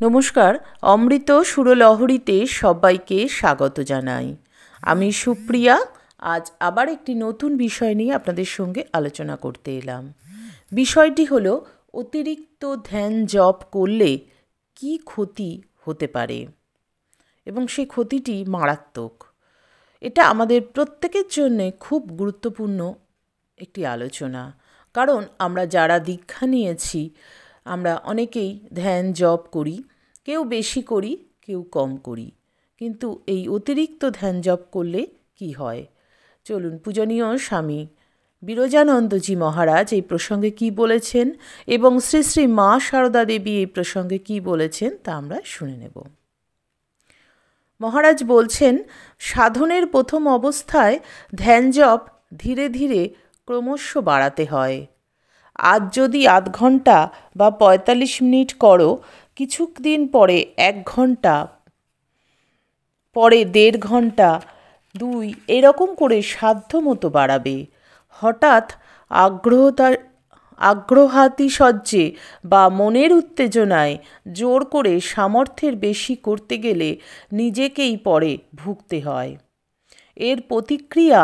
নমস্কার, অমৃত সুরলহরীতে সবাইকে স্বাগত জানাই। আমি সুপ্রিয়া। আজ আবার একটি নতুন বিষয় নিয়ে আপনাদের সঙ্গে আলোচনা করতে এলাম। বিষয়টি হলো অতিরিক্ত ধ্যান জপ করলে কি ক্ষতি হতে পারে এবং সেই ক্ষতিটি মারাত্মক। এটা আমাদের প্রত্যেকের জন্যে খুব গুরুত্বপূর্ণ একটি আলোচনা, কারণ আমরা যারা দীক্ষা নিয়েছি আমরা অনেকেই ধ্যান জপ করি, কেউ বেশি করি, কেউ কম করি, কিন্তু এই অতিরিক্ত ধ্যান জপ করলে কি হয় চলুন পূজনীয় স্বামী বিরজানন্দজি মহারাজ এই প্রসঙ্গে কি বলেছেন এবং শ্রী শ্রী মা সারদা দেবী এই প্রসঙ্গে কি বলেছেন তা আমরা শুনে নেব। মহারাজ বলছেন, সাধনের প্রথম অবস্থায় ধ্যান জপ ধীরে ধীরে ক্রমশ বাড়াতে হয়। আজ যদি আধ ঘন্টা বা ৪৫ মিনিট করো, কিছুদিন পরে ১ ঘন্টা, পরে ১.৫ ঘন্টা, ২ এরকম করে সাধ্য মতো বাড়াবে। হঠাৎ আগ্রহাতিশয্যে বা মনের উত্তেজনায় জোর করে সামর্থ্যের বেশি করতে গেলে নিজেকেই পরে ভুগতে হয়। এর প্রতিক্রিয়া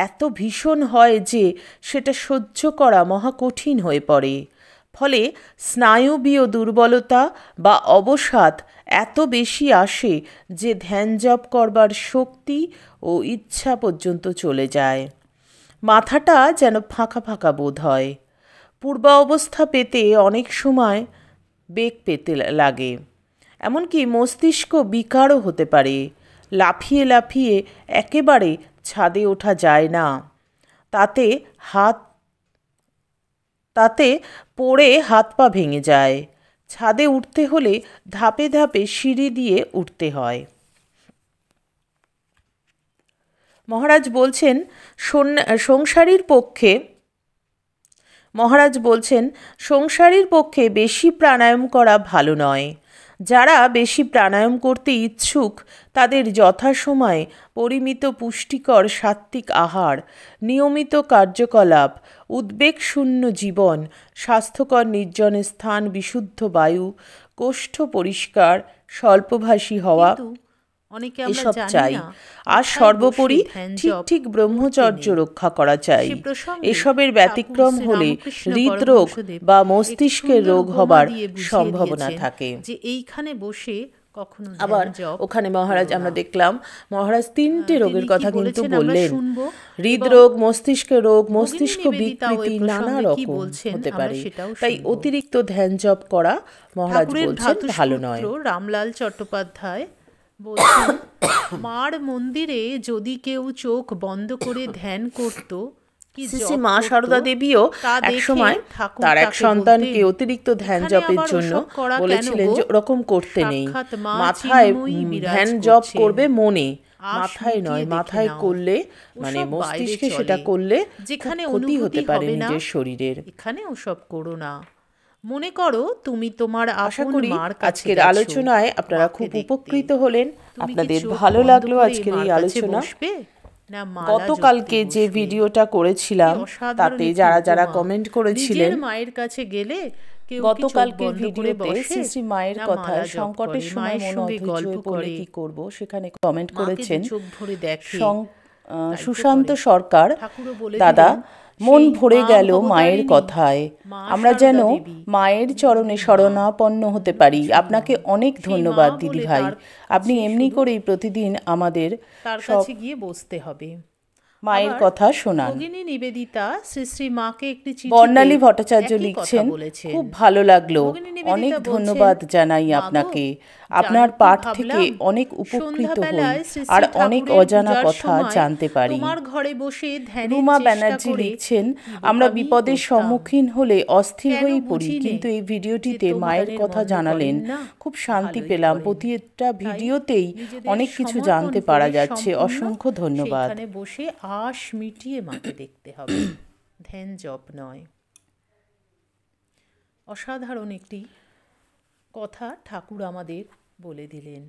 এত ভীষণ হয় যে সেটা সহ্য করা মহা কঠিন হয়ে পড়ে। ফলে স্নায়ুবীয় দুর্বলতা বা অবসাদ এত বেশি আসে যে ধ্যান জপ করবার শক্তি ও ইচ্ছা পর্যন্ত চলে যায়। মাথাটা যেন ফাঁকা ফাঁকা বোধ হয়। পূর্বাবস্থা পেতে অনেক সময় বেগ পেতে লাগে, এমনকি মস্তিষ্ক বিকারও হতে পারে। লাফিয়ে লাফিয়ে একেবারে ছাদে ওঠা যায় না, তাতে পড়ে হাত পা ভেঙে যায়। ছাদে উঠতে হলে ধাপে ধাপে সিঁড়ি দিয়ে উঠতে হয়। মহারাজ বলছেন, সংসারীর পক্ষে বেশি প্রাণায়াম করা ভালো নয়। যারা বেশি প্রাণায়াম করতে ইচ্ছুক তাদের যথাসময়ে পরিমিত পুষ্টিকর সাত্ত্বিক আহার, নিয়মিত কার্যকলাপ, উদ্বেগশূন্য জীবন, স্বাস্থ্যকর নির্জন স্থান, বিশুদ্ধ বায়ু, কোষ্ঠ পরিষ্কার, স্বল্পভাষী হওয়া এসব চাই। আর সর্বোপরি ঠিক ঠিক ব্রহ্মচর্য রক্ষা করা চাই। এসবের ব্যতিক্রম হলে হৃদরোগ বা মস্তিষ্কের রোগ হবার সম্ভাবনা থাকে। যে এইখানে বসে কখনো আবার ওখানে মহারাজ আমরা দেখলাম মহারাজ ৩টে রোগের কথা কিন্তু বললেন। হৃদরোগ, মস্তিষ্কের রোগ, মস্তিষ্ক বিকৃতি নানা রকম হতে পারে। তাই অতিরিক্ত ধ্যান জপ করা মহারাজ বলছেন ভালো নয়। রামলাল চট্টোপাধ্যায় বলছেন, মার মন্দিরে যদি কেউ চোখ বন্ধ করে ধ্যান করত, শ্রী মা সারদা দেবীও একসময় তার এক সন্তানকে অতিরিক্ত ধ্যান জপের জন্য বলেছিলেন যে ওরকম করতে নেই, মাথায় ধ্যান জপ করবে, মনে, মাথায় নয়। মাথায় করলে মানে মস্তিষ্কে সেটা করলে যেখানে ক্ষতি হতে পারে নিজের শরীরের। এখানে ওসব করো না। মনে করো তুমি তোমার আশা করি আজকের আলোচনায় আপনারা খুব উপকৃত হলেন। আপনাদের ভালো লাগলো আজকের এই আলোচনা। গতকালকে যে ভিডিওটা করেছিলাম তাতে যারা যারা কমেন্ট করেছিলেন, মায়ের কাছে গেলে গতকালকে ভিডিওতে শ্রী শ্রী মায়ের কথায় সংকটের সময় মন অধৈর্য হয়ে পড়লে কি করব সেখানে কমেন্ট করেছেন সুশান্ত সরকার। দাদা, মন ভরে গেল মায়ের কথায়, আমরা যেন মায়ের চরণে শরণাপন্ন হতে পারি। আপনাকে অনেক ধন্যবাদ দিদি ভাই, আপনি এমনি করেই প্রতিদিন আমাদের তার কাছে গিয়ে বসতে হবে, মায়ের কথা শোনান। নিবেদিতা শ্রী শ্রী মাকে একটি চিঠি, বর্ণালী ভট্টাচার্য লিখছেন, খুব ভালো লাগলো, অনেক ধন্যবাদ জানাই আপনাকে। আপনার পাঠ থেকে অনেক উপকৃত হই আর অনেক অজানা কথা জানতে পারি। রুমা ব্যানার্জি লিখছেন, আমরা বিপদের সম্মুখীন হলে অস্থির হয়ে পড়ি, কিন্তু এই ভিডিওটিতে মায়ের কথা জানালেন, খুব শান্তি পেলাম। প্রতিটা ভিডিওতেই অনেক কিছু জানতে পারা যাচ্ছে, অসংখ্য ধন্যবাদ। বসে আশ মিটিয়ে মাকে দেখতে হবে, ধ্যান জপ নয়। অসাধারণ একটি কথা ঠাকুর আমাদের বলে দিলেন।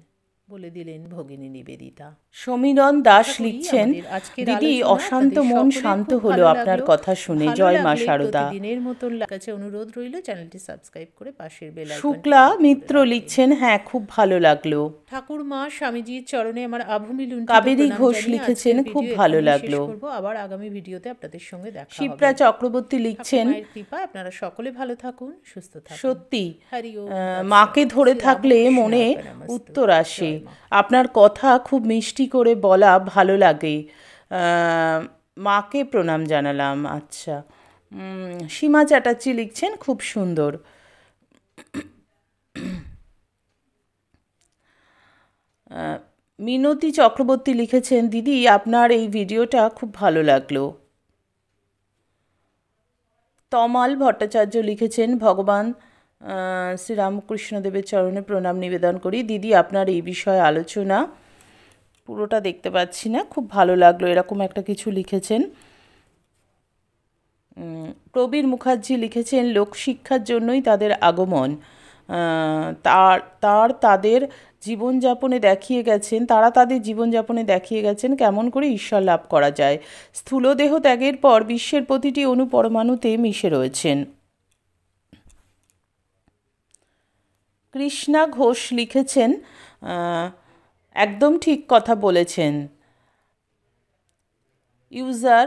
বলে দিলেন ভগিনী নিবেদিতা। সমীরণ দাস আশা করি লিখছেন, আমাদের আজকের দিদি আলোচনা অশান্ত আপনাদের মন সকলের শান্ত খুব হলো ভালো আপনার লাগলো। কথা শুনে। ভালো জয় মা লাগলে শারদা। প্রতিদিনের মতন কাছে অনুরোধ রইল চ্যানেলটি সাবস্ক্রাইব করে পাশের বেল আইকনটি শুক্লা ক্লিক করে মিত্র রাখবেন। লিখছেন, হ্যাঁ খুব ভালো লাগলো। ঠাকুরমা স্বামীজির চরণে আমার আভূমি লুণ্ঠিত কাবেরী প্রণাম ঘোষ জানিয়ে লিখেছেন, আজকের খুব ভিডিও ভালো এখানেই শেষ লাগলো। করব। আবার আগামী ভিডিওতে আপনাদের সঙ্গে দেখা হবে। শিপ্রা চক্রবর্তী লিখছেন, ঠাকুরমায়ের কৃপায় আপনারা সকলে ভালো থাকুন, সুস্থ থাকুন। সত্যি হরি ওম মাকে ধরে শ্রী থাকলে রামকৃষ্ণ মনে অর্পণমস্তু। উত্তর আসে। জয় মা। আপনার কথা খুব মিষ্টি করে বলা ভালো লাগে। মাকে প্রণাম জানালাম। আচ্ছা, সীমা চ্যাটার্জি লিখছেন, খুব সুন্দর। মিনতি চক্রবর্তী লিখেছেন, দিদি আপনার এই ভিডিওটা খুব ভালো লাগলো। তমাল ভট্টাচার্য লিখেছেন, ভগবান শ্রীরামকৃষ্ণদেবের চরণে প্রণাম নিবেদন করি। দিদি আপনার এই বিষয়ে আলোচনা, পুরোটা দেখতে পাচ্ছি না, খুব ভালো লাগলো, এরকম একটা কিছু লিখেছেন। প্রবীর মুখার্জি লিখেছেন, লোকশিক্ষার জন্যই তাদের আগমন। তাদের জীবনযাপনে দেখিয়ে গেছেন কেমন করে ঈশ্বর লাভ করা যায়। স্থূলদেহ ত্যাগের পর বিশ্বের প্রতিটি অণু পরমাণুতে মিশে রয়েছেন। কৃষ্ণা ঘোষ লিখেছেন, একদম ঠিক কথা বলেছেন। ইউজার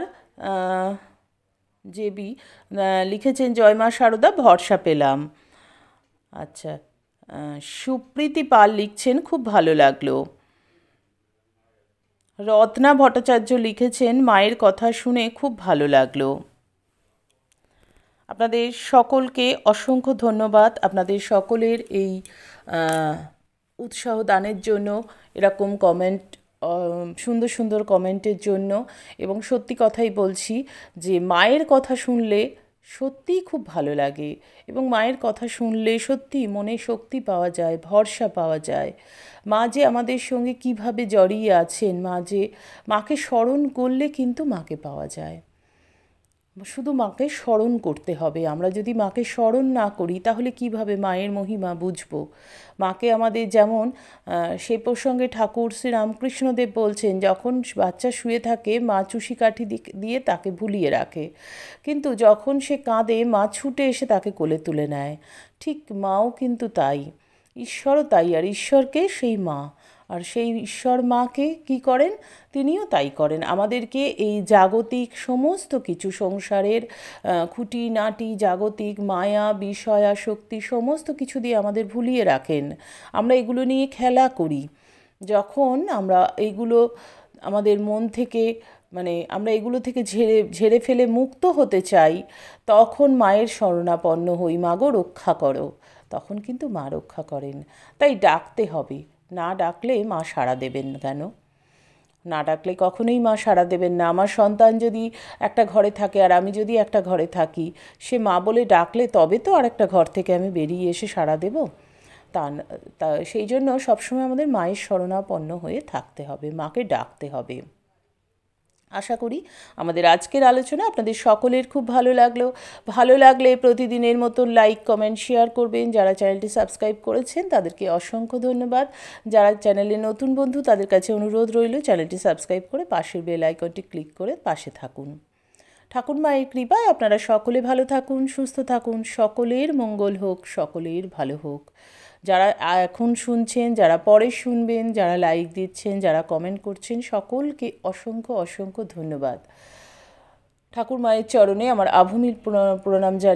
জেবি লিখেছেন, জয় মা শারদা, ভরসা পেলাম। আচ্ছা, সুপ্রীতি পাল লিখছেন, খুব ভালো লাগলো। রত্না ভট্টাচার্য লিখেছেন, মায়ের কথা শুনে খুব ভালো লাগলো। আপনাদের সকলকে অসংখ্য ধন্যবাদ, আপনাদের সকলের এই উৎসাহ দানের জন্য, এরকম কমেন্ট, সুন্দর সুন্দর কমেন্টের জন্য। এবং সত্যি কথাই বলছি যে মায়ের কথা শুনলে সত্যিই খুব ভালো লাগে, এবং মায়ের কথা শুনলে সত্যি মনে শক্তি পাওয়া যায়, ভরসা পাওয়া যায়। মা যে আমাদের সঙ্গে কিভাবে জড়িয়ে আছেন, মাকে স্মরণ করলে কিন্তু মাকে পাওয়া যায়। শুধু মাকে স্মরণ করতে হবে। আমরা যদি মাকে স্মরণ না করি তাহলে কিভাবে মায়ের মহিমা বুঝবো। মাকে আমাদের যেমন সেই প্রসঙ্গে ঠাকুর শ্রী রামকৃষ্ণদেব বলছেন, যখন বাচ্চা শুয়ে থাকে মা চুষি কাঠি দিয়ে তাকে ভুলিয়ে রাখে, কিন্তু যখন সে কাঁদে মা ছুটে এসে তাকে কোলে তুলে নেয়। ঠিক মাও কিন্তু তাই, ঈশ্বরও তাই। আর ঈশ্বরকে সেই মা, আর সেই ঈশ্বর মাকে কি করেন, তিনিও তাই করেন। আমাদেরকে এই জাগতিক সমস্ত কিছু, সংসারের খুঁটিনাটি, জাগতিক মায়া বিষয়া শক্তি সমস্ত কিছু দিয়ে আমাদের ভুলিয়ে রাখেন। আমরা এগুলো নিয়ে খেলা করি। যখন আমরা এইগুলো আমাদের মন থেকে আমরা এগুলো থেকে ঝেড়ে ফেলে মুক্ত হতে চাই, তখন মায়ের শরণাপন্ন হই, মাগো রক্ষা করো। তখন কিন্তু মা রক্ষা করেন। তাই ডাকতে হবে, না ডাকলে মা সাড়া দেবেন কেন? না ডাকলে কখনোই মা সাড়া দেবেন না। আমার সন্তান যদি একটা ঘরে থাকে আর আমি যদি একটা ঘরে থাকি, সে মা বলে ডাকলে তবে তো আর একটা ঘর থেকে আমি বেরিয়ে এসে সাড়া দেব। তা সেই জন্য সবসময় আমাদের মায়ের শরণাপন্ন হয়ে থাকতে হবে, মাকে ডাকতে হবে। আশা করি আমাদের আজকের আলোচনা আপনাদের সকলের খুব ভালো লাগলো। ভালো লাগলে প্রতিদিনের মতো লাইক, কমেন্ট, শেয়ার করবেন। যারা চ্যানেলটি সাবস্ক্রাইব করেছেন তাদেরকে অসংখ্য ধন্যবাদ। যারা চ্যানেলে নতুন বন্ধু তাদের কাছে অনুরোধ রইল চ্যানেলটি সাবস্ক্রাইব করে পাশের বেল আইকনটি ক্লিক করে পাশে থাকুন। ঠাকুর মায়ের কৃপায় আপনারা সকলে ভালো থাকুন, সুস্থ থাকুন, সকলের মঙ্গল হোক, সকলের ভালো হোক। যারা এখন শুনছেন, যারা পরে শুনবেন, যারা লাইক দিচ্ছেন, যারা কমেন্ট করছেন, সকলকে অসংখ্য অসংখ্য ধন্যবাদ। ঠাকুর মায়ের চরণে আমার আভূমি প্রণাম জানাই।